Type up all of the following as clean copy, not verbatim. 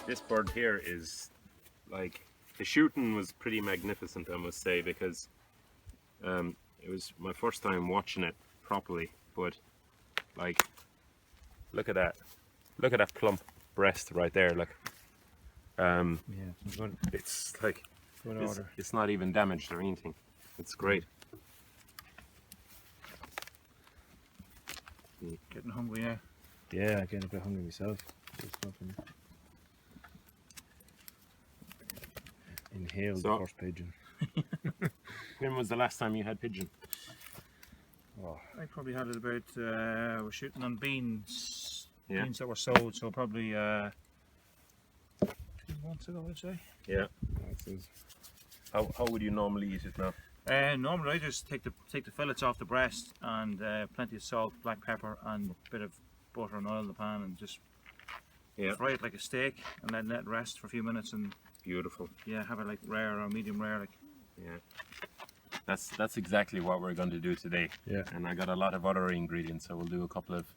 This bird here is like, the shooting was pretty magnificent, I must say, because it was my first time watching it properly. But like, look at that plump breast right there. Like, yeah, it's like good order. it's not even damaged or anything. It's great. Getting hungry now. Yeah, getting a bit hungry myself. Inhale the first pigeon. When was the last time you had pigeon? Oh, I probably had it about, we're shooting on beans. Yeah. Beans that were sold, so probably 2 months ago, I'd say. Yeah. How would you normally eat it now? Normally I just take the fillets off the breast and plenty of salt, black pepper and a bit of butter and oil in the pan, and just fry it like a steak and then let it rest for a few minutes. And beautiful. Yeah, have it like rare or medium rare, like. Yeah. That's exactly what we're going to do today. Yeah. And I got a lot of other ingredients, so we'll do a couple of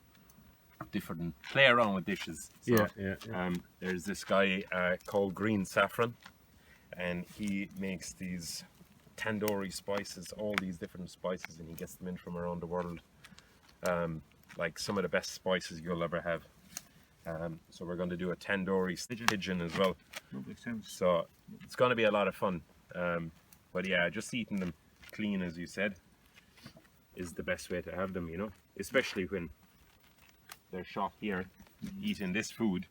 different play around with dishes. So, there's this guy called Green Saffron, and he makes these tandoori spices, all these different spices, and he gets them in from around the world. Like some of the best spices you'll ever have. So we're going to do a tandoori pigeon as well. So it's going to be a lot of fun. But yeah, just eating them clean, as you said, is the best way to have them, you know, especially when they're shot here eating this food.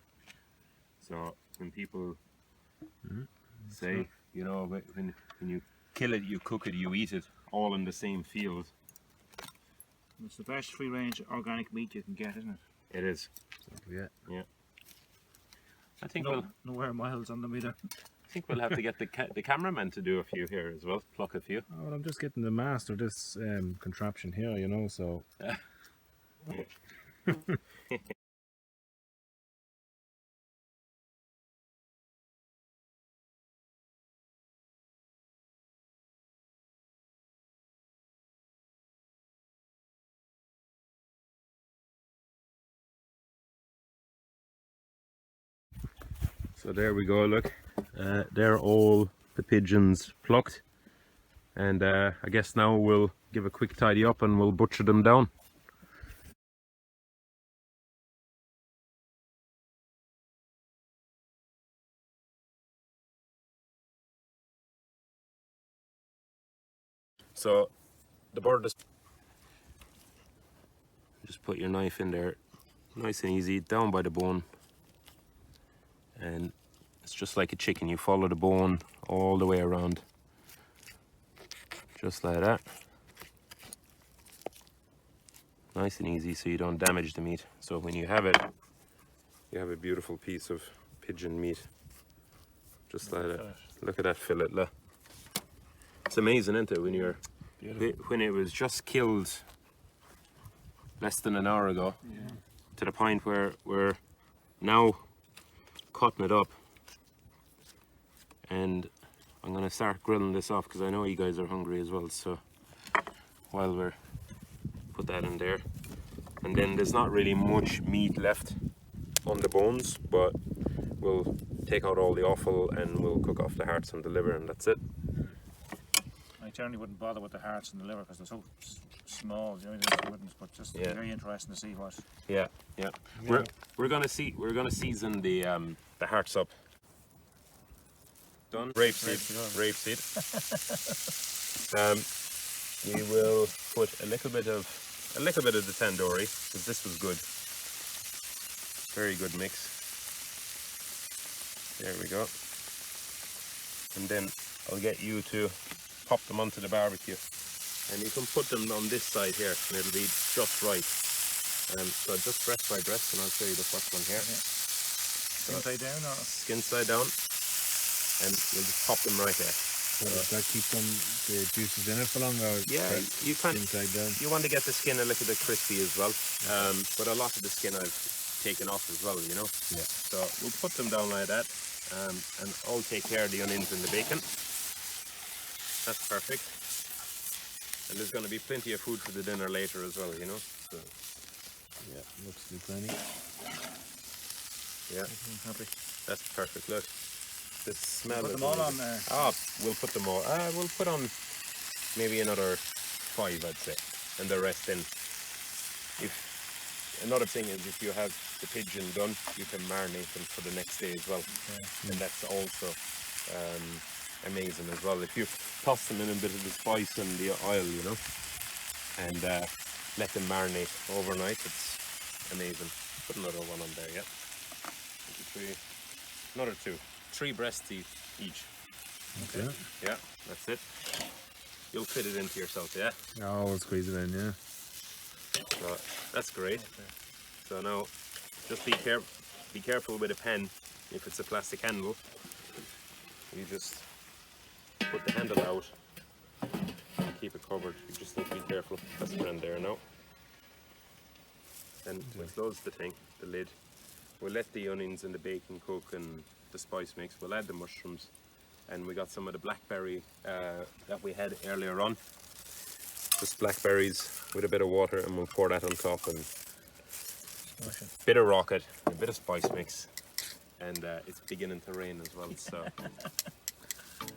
So when people say, you know, when you kill it, you cook it, you eat it, all in the same field. It's the best free range organic meat you can get, isn't it? It is. Yeah. Yeah. I think no air miles on them either. I think we'll have to get the cameraman to do a few here as well, pluck a few. Oh, well, I'm just getting the master this contraption here, you know, so. So there we go, look, they're all the pigeons plucked, and I guess now we'll give a quick tidy up and we'll butcher them down. So the bird is, just put your knife in there, nice and easy, down by the bone. And it's just like a chicken, you follow the bone all the way around, just like that. Nice and easy, so you don't damage the meat. So when you have it, you have a beautiful piece of pigeon meat, just like that. Look at that fillet, look. It's amazing, isn't it, when you're when it was just killed less than an hour ago, to the point where we're now cutting it up, and I'm gonna start grilling this off because I know you guys are hungry as well. So while we're put that in there, and then there's not really much meat left on the bones, but we'll take out all the offal and we'll cook off the hearts and the liver, and that's it. I generally wouldn't bother with the hearts and the liver because they're so small, you know, but just very interesting to see what. Yeah. We're gonna season the hearts up. Done. Rapeseed. We will put a little bit of the tandoori, because this was good. Very good mix. There we go. And then I'll get you to pop them onto the barbecue. And you can put them on this side here, and it'll be just right. So just breast by breast, and I'll show you the first one here. Skin side down or? Skin side down, and we'll just pop them right there. So does that keep the juices in it for longer? Or Yeah, you can. Inside down. You want to get the skin a little bit crispy as well, but a lot of the skin I've taken off as well, you know. Yeah. So we'll put them down like that, and I'll take care of the onions and the bacon. That's perfect. And there's going to be plenty of food for the dinner later as well, you know. So, Yeah, looks to be plenty. yeah, I'm happy. that's perfect. Look, the smell. Put is them all on amazing. there. Ah, we'll put them all. We'll put on maybe another 5, I'd say, and the rest in. If another thing is, if you have the pigeon done, you can marinate them for the next day as well, and that's also amazing as well. If you toss them in a bit of the spice and the oil, you know, and let them marinate overnight, it's amazing. Put another one on there, yeah. 1, 2, 3. Another 2. 3 breasts each. Okay. Yeah, that's it. You'll fit it into yourself, yeah. Oh, we'll squeeze it in, yeah. So that's great. So now, just be careful with a pen. If it's a plastic handle, you just put the handle out and keep it covered. You just need to be careful. That's grand there now. Then we'll close the thing, the lid. We'll let the onions and the bacon cook and the spice mix. We'll add the mushrooms, and we got some of the blackberry that we had earlier on. Just blackberries with a bit of water, and we'll pour that on top, and a bit of rocket, a bit of spice mix, and it's beginning to rain as well. So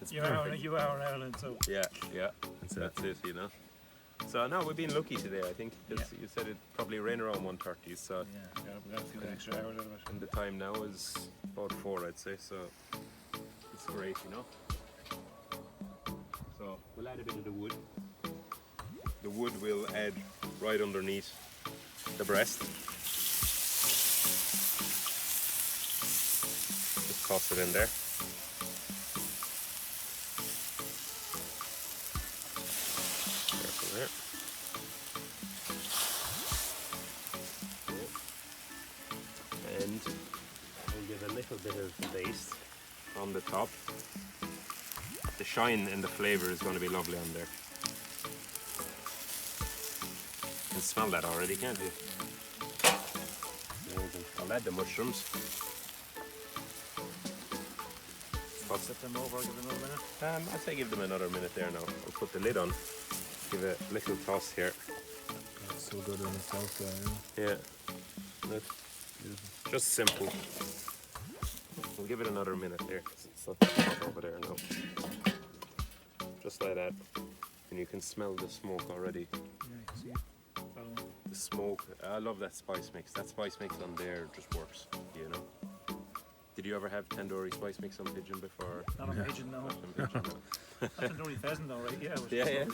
it's You are in Ireland, so yeah, that's it, you know. So no, we've been lucky today. I think you said it probably rain around 1:30. So yeah, we got a few extra hours out of it. and the time now is about 4, I'd say. So it's great, you know. So we'll add a bit of the wood. The wood we'll add right underneath the breast. Just toss it in there. Careful there. And we'll give a little bit of baste on the top. The shine and the flavour is going to be lovely on there. You can smell that already, can't you? Amazing. I'll add the mushrooms. Set them over, give them another minute. I'd say give them another minute there now. I'll put the lid on. Give it a little toss here. That's so good in itself, Yeah. Look. Just simple. We'll give it another minute there. It's not over there now. Just like that. And you can smell the smoke already. Yeah, you can see it. Following. The smoke. I love that spice mix. That spice mix on there just works, you know. Did you ever have tandoori spice mix on pigeon before? Not on pigeon, no. Not on pigeon, no. That's tandoori pheasant, though, right? Yeah.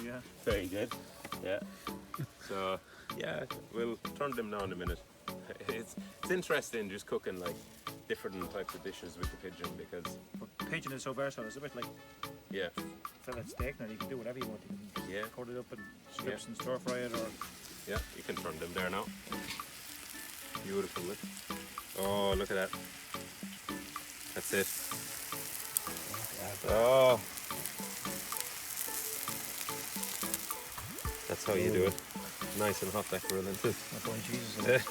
Yeah. Very good. Yeah. So yeah, we'll turn them down in a minute. It's interesting just cooking like different types of dishes with the pigeon because But pigeon is so versatile. It's a bit like yeah, fillet steak now. You can do whatever you want. You can yeah, cut it up in strips and stir fry it, or yeah. You can turn them there now. Beautiful. Look. Oh, look at that. That's it. Oh. That's how you do it. Nice and hot, that grill, isn't it? I'm going Jesus. In it.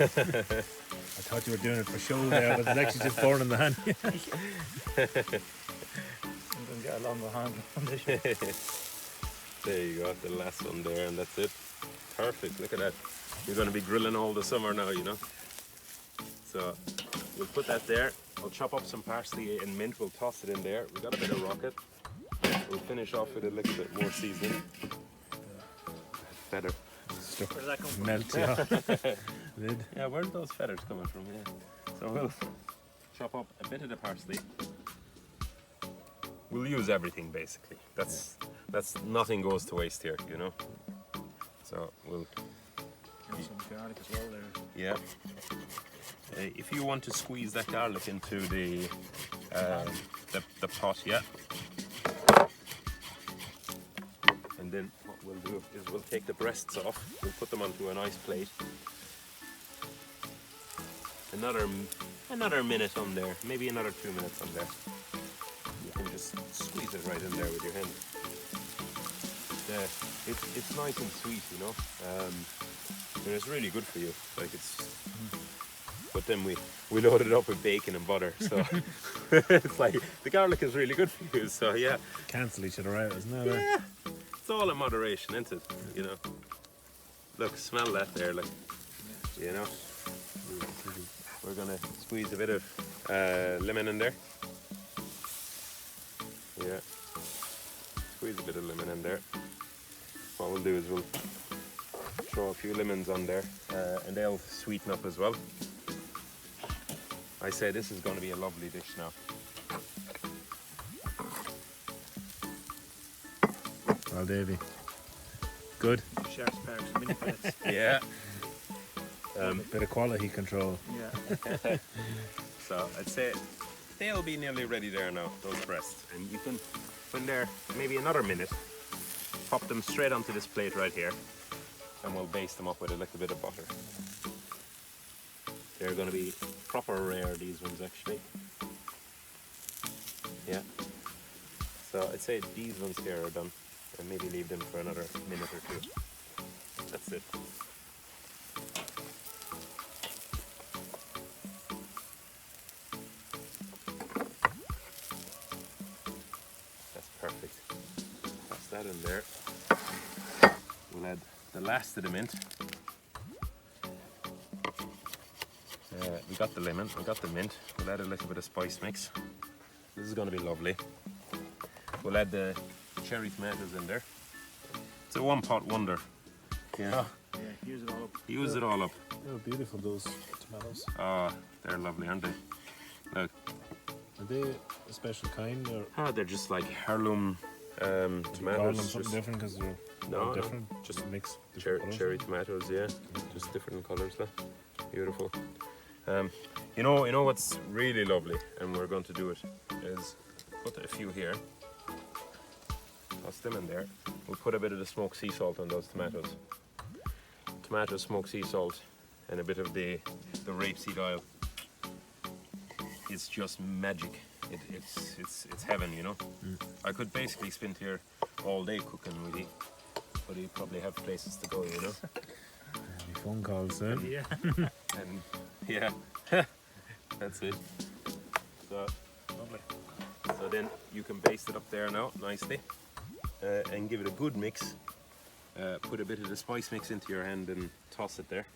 I thought you were doing it for show there, but it's actually just pouring in the hand. I'm going to get a longer hand on this. There you go, the last one there, and that's it. Perfect, look at that. You're going to be grilling all the summer now, you know. So we'll put that there. I'll chop up some parsley and mint. We'll toss it in there. We've got a bit of rocket. We'll finish off with a little bit more seasoning. Feather. Where did that come from? Melt, yeah. Lid. Yeah, where are those feathers coming from? Yeah. So we'll chop up a bit of the parsley. We'll use everything basically. That's nothing goes to waste here, you know. So we'll And some garlic as well there. yeah. If you want to squeeze that garlic into the pot, yeah. And then what we'll do is we'll take the breasts off. We'll put them onto a nice plate. Another minute on there, maybe another 2 minutes on there. You can just squeeze it right in there with your hand. It's nice and sweet, you know. And it's really good for you. Like it's. But then we load it up with bacon and butter, so it's like the garlic is really good for you. So yeah. Cancel each other out, isn't it? Yeah. It's all in moderation, isn't it? You know. Look, smell that there, like. You know. We're gonna squeeze a bit of lemon in there. Yeah. Squeeze a bit of lemon in there. What we'll do is we'll throw a few lemons on there, and they'll sweeten up as well. I say this is going to be a lovely dish now. Well, Davey, good. Sharks, parks, and mini fillets. Yeah. Bit of quality control. Yeah. So I'd say they'll be nearly ready there now, those breasts. And you can, when they're maybe another minute, pop them straight onto this plate right here, and we'll baste them up with a little bit of butter. They're going to be proper rare, these ones actually. Yeah. So I'd say these ones here are done, and maybe leave them for another minute or two. That's it. That's perfect. Toss that in there. We'll add the last of the mint. We got the lemon, we got the mint. We'll add a little bit of spice mix. This is going to be lovely. We'll add the cherry tomatoes in there. It's a one-pot wonder. Yeah. Yeah, use it all up. Use it all up. Oh, beautiful, those tomatoes. Ah, they're lovely, aren't they? Look. Are they a special kind, or Ah, they're just like heirloom call them tomatoes. something Just different because they're No, all no, different? just mix cherry tomatoes, yeah. Just different colours, look. Beautiful. You know what's really lovely, and we're going to do it, is put a few here. Toss them in there. We'll put a bit of the smoked sea salt on those tomatoes. Tomato, smoked sea salt, and a bit of the rapeseed oil. It's just magic. It's heaven, you know. I could basically spend here all day cooking with you, but you probably have places to go, you know. Any phone calls then? Yeah. And yeah, that's it. So Lovely. So then you can baste it up there now nicely, and give it a good mix. Put a bit of the spice mix into your hand and toss it there.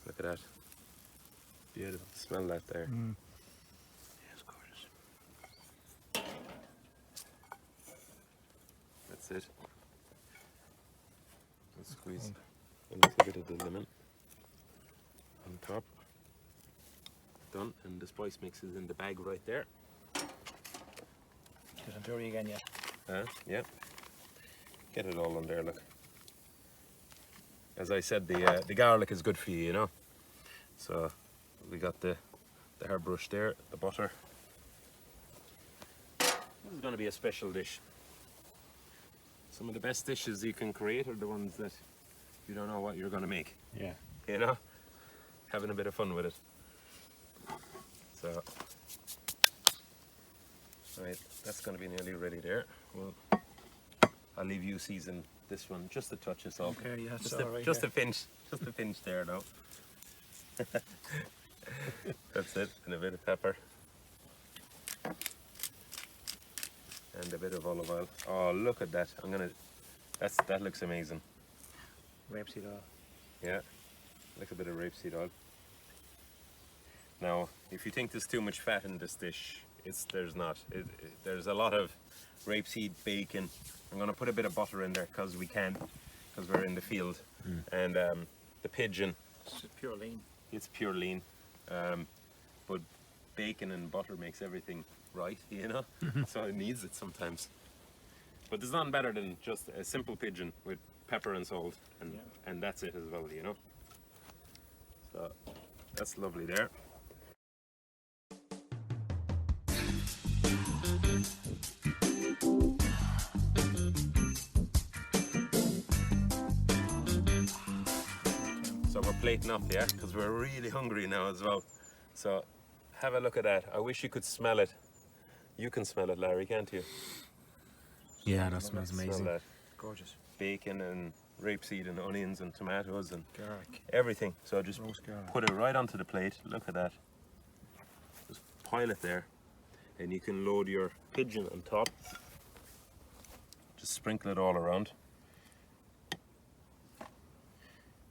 Look at that. Beautiful. Smell that there. Yeah, it's gorgeous. That's it. Let's squeeze a little bit of the lemon on top. Done, and the spice mix is in the bag right there. Just dirty again, yeah. Yeah. Get it all on there, look. As I said, the garlic is good for you, you know. So we got the hairbrush there, the butter. This is going to be a special dish. Some of the best dishes you can create are the ones that you don't know what you're going to make. Yeah. You know, having a bit of fun with it. So, right, that's going to be nearly ready there. Well, I'll leave you season this one just a touch of salt. Okay, yeah, Just it's a, all right, just yeah. a pinch, just a pinch there now. That's it, and a bit of pepper. And a bit of olive oil. Oh, look at that! That looks amazing. Rapeseed oil. Yeah, a little bit of rapeseed oil. Now, if you think there's too much fat in this dish, there's not. There's a lot of rapeseed, bacon. I'm going to put a bit of butter in there because we can, because we're in the field. And the pigeon, It's just pure lean. it's pure lean. But bacon and butter makes everything right, you know? So it needs it sometimes. But there's nothing better than just a simple pigeon with pepper and salt, and that's it as well, you know? So that's lovely there. So we're plating up, yeah, because we're really hungry now as well. So have a look at that. I wish you could smell it. You can smell it, Larry, can't you? Yeah, that smells Smell amazing. that. Gorgeous. Bacon and rapeseed and onions and tomatoes and Garlic. everything. So just Roast garlic. put it right onto the plate. Look at that. Just pile it there. And you can load your pigeon on top. Just sprinkle it all around.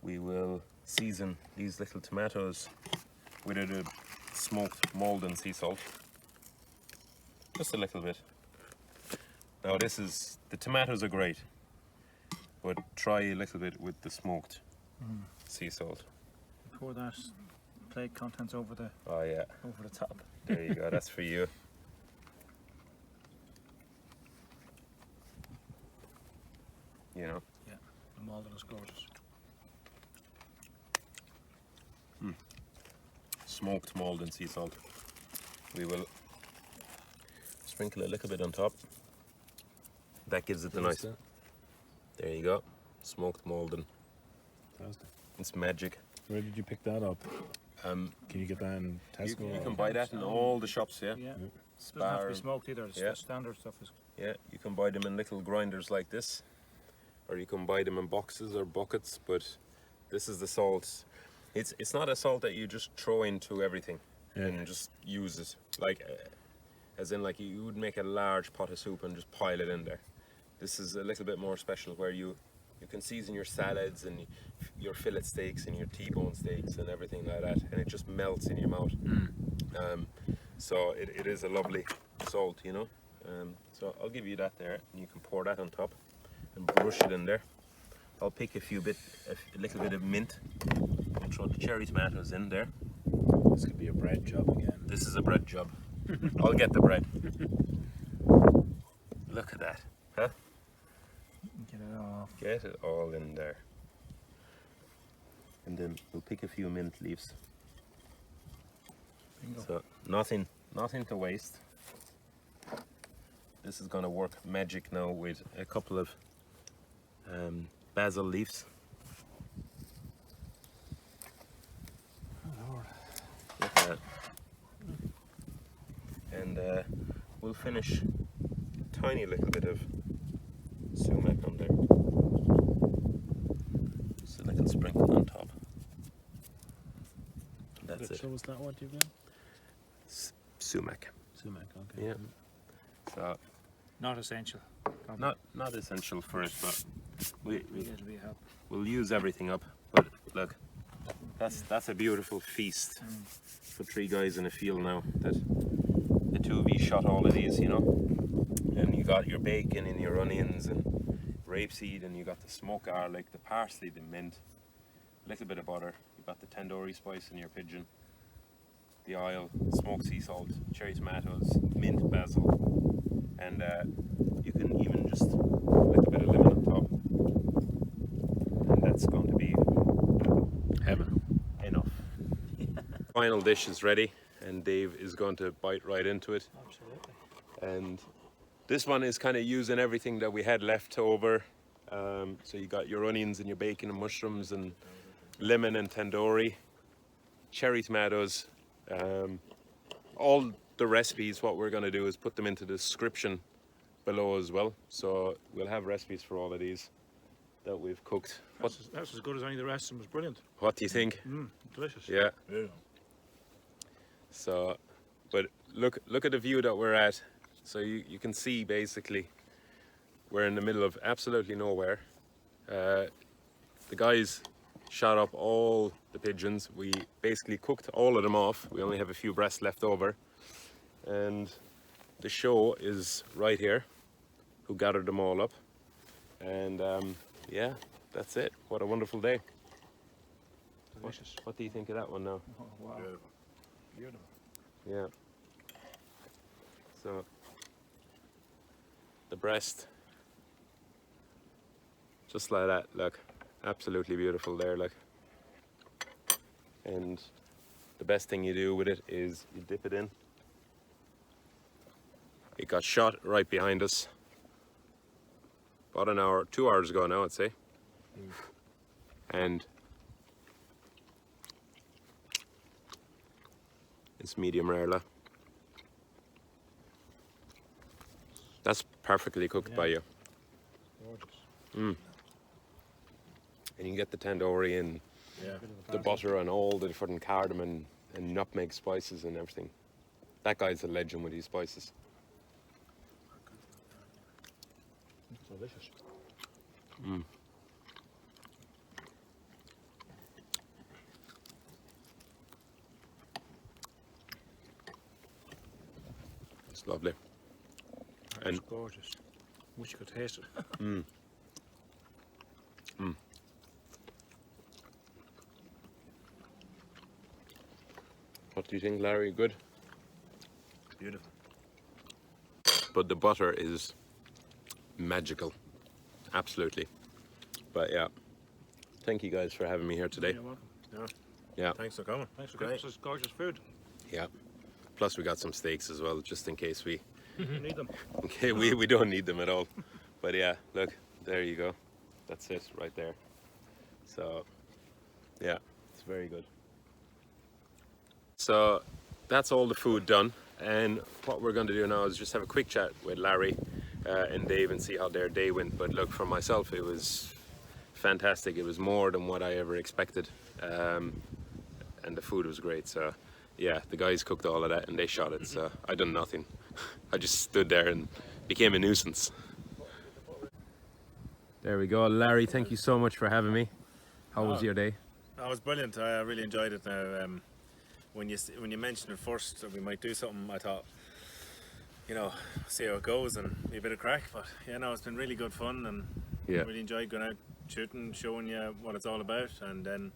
We will season these little tomatoes with a smoked Malden sea salt. Just a little bit. Now the tomatoes are great, but try a little bit with the smoked sea salt. Pour that plate contents over the Oh yeah, top. there you go, that's for you. You know. Yeah, the Malden is gorgeous. Smoked Malden sea salt. We will sprinkle a little bit on top. That gives it the nice. There you go. Smoked Malden. Fantastic. It's magic. Where did you pick that up? Can you get that in You Tesco? can buy that in all the shops, yeah. Yeah. Doesn't have to be smoked either. It's Yeah. the standard stuff is. Yeah, you can buy them in little grinders like this, or you can buy them in boxes or buckets. But this is the salt. It's not a salt that you just throw into everything and just use it like, as in like you would make a large pot of soup and just pile it in there. This is a little bit more special, where you can season your salads and your fillet steaks and your T-bone steaks and everything like that, and it just melts in your mouth. So it is a lovely salt, you know. So I'll give you that there, and you can pour that on top and brush it in there. I'll pick a little bit of mint and throw the cherry tomatoes in there. This could be a bread job again. This is a bread job. I'll get the bread. Look at that, huh? Get it off. Get it all in there. And then we'll pick a few mint leaves. Bingo. So nothing to waste. This is going to work magic now with a couple of basil leaves. Oh Lord. Look at that. And we'll finish a tiny little bit of sumac on there. Just a little sprinkle on top. And that's it. So was that what you got? Sumac. Sumac, okay. Yeah. So Not essential. not essential for it, but It'll be help. we'll use everything up. But look, that's a beautiful feast for three guys in a field now. That the two of you shot all of these, you know, and you got your bacon and your onions and rapeseed, and you got the smoked garlic, the parsley, the mint, a little bit of butter. You got the tandoori spice in your pigeon, the oil, smoked sea salt, cherry tomatoes, mint, basil, and you can even just a little bit of lemon on top, and that's going to be Heaven. enough. Final dish is ready, and Dave is going to bite right into it. Absolutely. And this one is kind of using everything that we had left over. So you got your onions and your bacon and mushrooms and lemon and tandoori, cherry tomatoes. All the recipes, what we're going to do is put them into the description below as well. So we'll have recipes for all of these that we've cooked. That's as good as any of the rest of them. It was brilliant. What do you think? Delicious. Yeah. Yeah. So, but look at the view that we're at. So you can see basically we're in the middle of absolutely nowhere. The guys shot up all the pigeons. We basically cooked all of them off. We only have a few breasts left over. And the show is right here, who gathered them all up. And yeah, that's it. What a wonderful day. Delicious. What do you think of that one now? Oh, wow. Beautiful. Yeah. So the breast, just like that, look, absolutely beautiful there, like. And the best thing you do with it is you dip it in. It got shot right behind us about an hour, 2 hours ago now, I'd say. And It's medium rare, like. That's perfectly cooked by you. Gorgeous. And you can get the tandoori and the butter and all the different cardamom and nutmeg spices and everything. That guy's a legend with these spices. It's delicious. It's lovely. It's gorgeous. Wish you could taste it. What do you think, Larry? Good? Beautiful. But the butter is magical. Absolutely. But yeah, thank you guys for having me here today. You're welcome. Yeah, Thanks for coming. Thanks for giving us this gorgeous food. yeah. Plus we got some steaks as well, just in case we... You need them. Okay, we don't need them at all. But yeah, look, there you go. That's it right there. So, yeah, it's very good. So, that's all the food done. And what we're going to do now is just have a quick chat with Larry and Dave and see how their day went. But look, for myself, it was fantastic. It was more than what I ever expected. And the food was great. So, yeah, the guys cooked all of that and they shot it. So, I done nothing. I just stood there and became a nuisance. There we go. Larry, thank you so much for having me. How was your day? That was brilliant. I really enjoyed it. Now, when you mentioned it first that we might do something, I thought, you know, see how it goes and be a bit of crack. But yeah, no, it's been really good fun, and Yeah. really enjoyed going out shooting, showing you what it's all about, and then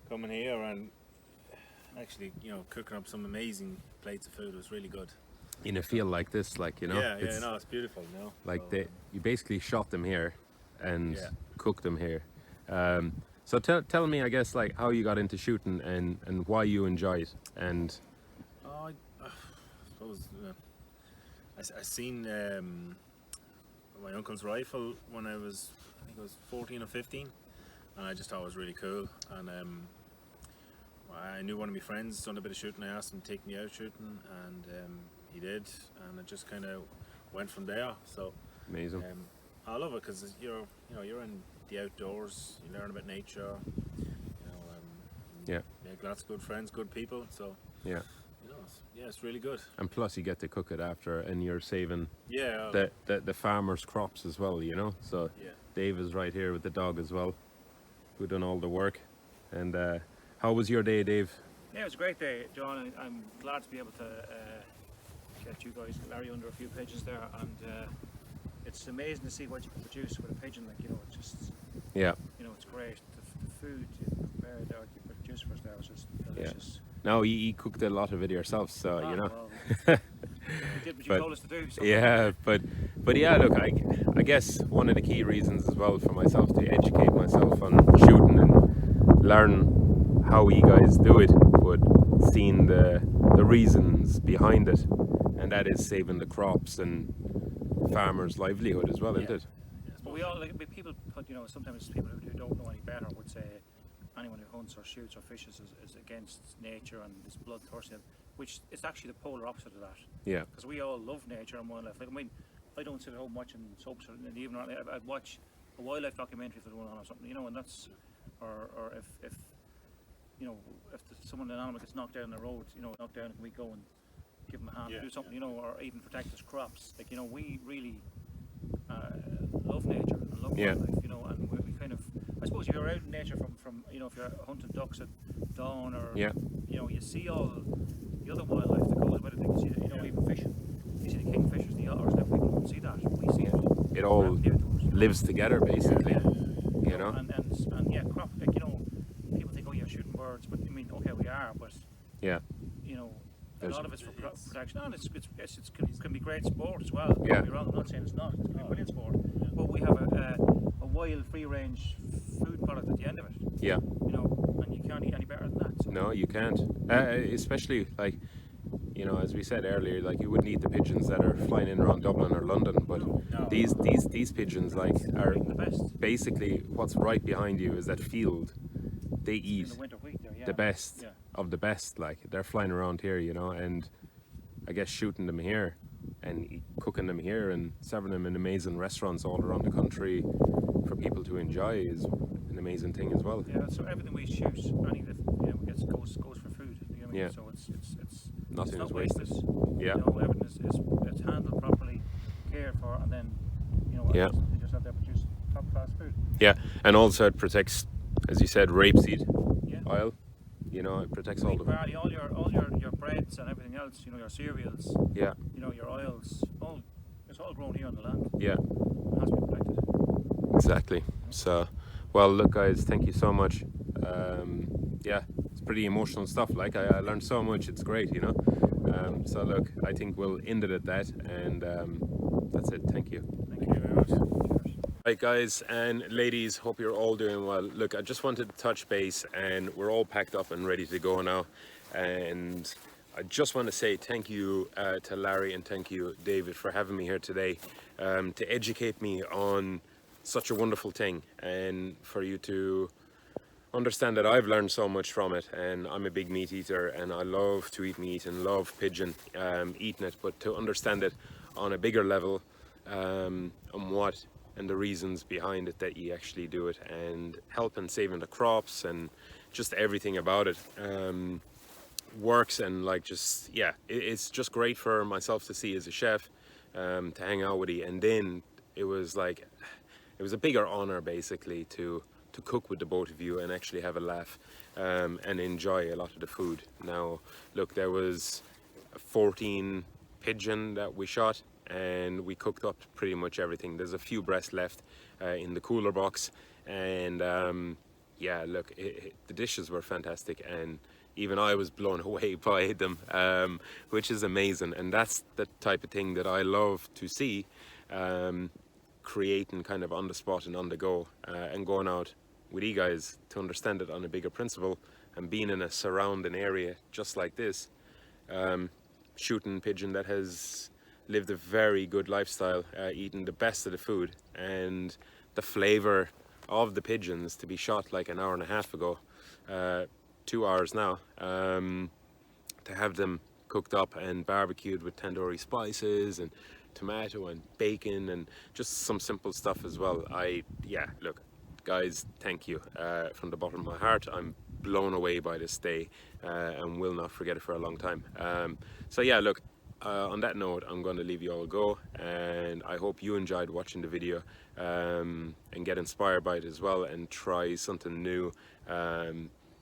coming here and actually, you know, cooking up some amazing plates of food. It was really good. In a field like this, like, you know, Yeah, it's no, it's beautiful. You know, like so, you basically shot them here and Yeah. cooked them here. So tell me, I guess, like how you got into shooting and why you enjoy it. And I suppose I seen my uncle's rifle when I think I was 14 or 15, and I just thought it was really cool. And I knew one of my friends done a bit of shooting. I asked him to take me out shooting, and he did, and it just kind of went from there. So amazing. I love it because you're in the outdoors. You learn about nature. Yeah. Make lots of good friends, good people. So Yeah. you know, it's really good. And plus you get to cook it after, and you're saving Yeah. the farmers' crops as well, you know. So Yeah. Dave is right here with the dog as well, who done all the work. And how was your day, Dave? Yeah, it was a great day, John. I'm glad to be able to get you guys, Larry, under a few pigeons there, and it's amazing to see what you can produce with a pigeon. Like, you know, it's just, Yeah. you know, it's great. The food you prepared there, you produced for us there was just delicious. No, you cooked a lot of it yourself, so you know. Well, we did what you But- told us to do. So. Yeah, but yeah, look, I guess one of the key reasons as well for myself to educate myself on shooting and learn how you guys do it, but seeing the reasons behind it, and that is saving the crops and farmers' livelihood as well, isn't it? But we all, like, people put, you know, sometimes people who don't know any better would say anyone who hunts or shoots or fishes is against nature and is bloodthirsty, which is actually the polar opposite of that. Yeah. Because we all love nature and wildlife. Like, I mean, I don't sit at home watching soaps in the evening. I'd watch a wildlife documentary if there's one on or something, you know, and that's, or if you know, if an animal gets knocked down on the road, you know, knocked down, can we go and give them a hand, do something, you know, or even protect his crops. Like, you know, we really love nature and love wildlife, you know, and we kind of, I suppose if you're out in nature from you know, if you're hunting ducks at dawn, or you know, you see all the other wildlife that goes with it. Like, you know, even fishing, you see the kingfishers, the otters. Now people don't see that. We see it. It all around the outdoors. lives together, basically. You know. And yeah, crop. Like, you know, people think, oh, you're shooting birds, but I mean, okay, we are, but Yeah. you know, a There's- lot of it's for protection, and it can be great sport as well. Yeah. Don't be wrong, I'm not saying it's not. It can be brilliant sport, but we have a wild, free-range food product at the end of it. Yeah. You know, and you can't eat any better than that. So. No, you can't. Especially, like, you know, as we said earlier, like, you wouldn't eat the pigeons that are flying in around Dublin or London, but these pigeons, like, are The best. basically what's right behind you is that field. They In eat the winter wheat there, yeah. the best Yeah. of the best. Like, they're flying around here, you know, and I guess shooting them here and cooking them here and serving them in amazing restaurants all around the country for people to enjoy is an amazing thing as well. Yeah, so everything we shoot, any that goes for food. You know what I mean? Yeah. So it's Nothing not is wasted. Yeah. You know, everything is handled properly, cared for, and then, you know, Yeah. they just have to produce top class food. Yeah, and also it protects, as you said, rapeseed Yeah. oil. You know, it protects all the. Barley, all your breads and everything else. You know, your cereals. Yeah. You know, your oils. It's all grown here on the land. Yeah. It has to be protected. Exactly. So, well, look, guys, thank you so much. Yeah, it's pretty emotional stuff. Like, I learned so much. It's great, you know. So, look, I think we'll end it at that, and that's it. Thank you. Thank you very much. Cheers. Right, guys and ladies, hope you're all doing well. Look, I just wanted to touch base, and we're all packed up and ready to go now. And I just want to say thank you to Larry and thank you, David, for having me here today to educate me on such a wonderful thing, and for you to understand that I've learned so much from it. And I'm a big meat eater, and I love to eat meat and love pigeon, eating it, but to understand it on a bigger level, on what and the reasons behind it that you actually do it, and helping saving the crops and just everything about it works. And like, just, yeah, it's just great for myself to see as a chef, to hang out with you. And then it was like, it was a bigger honor basically to cook with the both of you and actually have a laugh and enjoy a lot of the food. Now look, there was 14 pigeon that we shot, and we cooked up pretty much everything. There's a few breasts left in the cooler box, and yeah, look, the dishes were fantastic, and even I was blown away by them, which is amazing. And that's the type of thing that I love to see, creating kind of on the spot and on the go, and going out with you guys to understand it on a bigger principle, and being in a surrounding area just like this, shooting pigeon that has lived a very good lifestyle, eating the best of the food, and the flavor of the pigeons to be shot like an hour and a half ago, 2 hours now, to have them cooked up and barbecued with tandoori spices and tomato and bacon and just some simple stuff as well. Yeah, look, guys, thank you from the bottom of my heart. I'm blown away by this day and will not forget it for a long time. So yeah, look, on that note, I'm going to leave you all go, and I hope you enjoyed watching the video and get inspired by it as well, and try something new.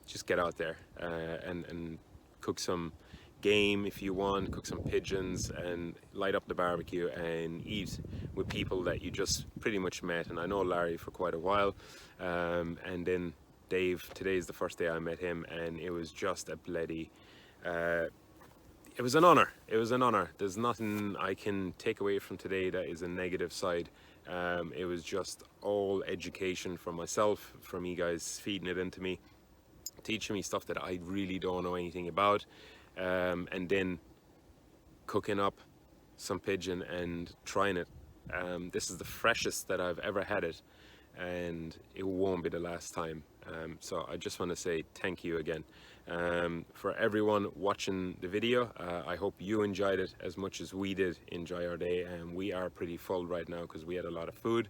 Just get out there and cook some game if you want, cook some pigeons and light up the barbecue and eat with people that you just pretty much met. And I know Larry for quite a while, and then Dave, today is the first day I met him, and it was just a bloody it was an honor. It was an honor. There's nothing I can take away from today that is a negative side. It was just all education for myself, from you guys feeding it into me, teaching me stuff that I really don't know anything about, and then cooking up some pigeon and trying it. This is the freshest that I've ever had it, and it won't be the last time. So I just want to say thank you again. For everyone watching the video, I hope you enjoyed it as much as we did enjoy our day, and we are pretty full right now because we had a lot of food.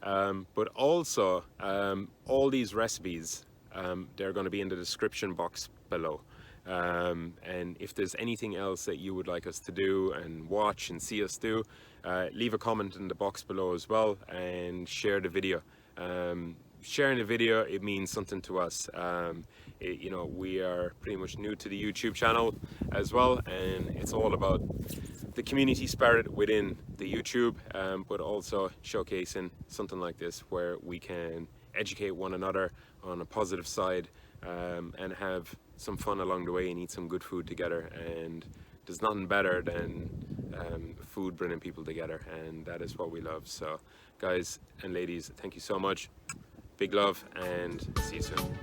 But also, all these recipes, they're going to be in the description box below. And if there's anything else that you would like us to do and watch and see us do, leave a comment in the box below as well, and share the video. Sharing the video, it means something to us. You know, we are pretty much new to the YouTube channel as well, and it's all about the community spirit within the YouTube, but also showcasing something like this where we can educate one another on a positive side, and have some fun along the way and eat some good food together. And there's nothing better than food bringing people together, and that is what we love. So guys and ladies, thank you so much. Big love, and see you soon.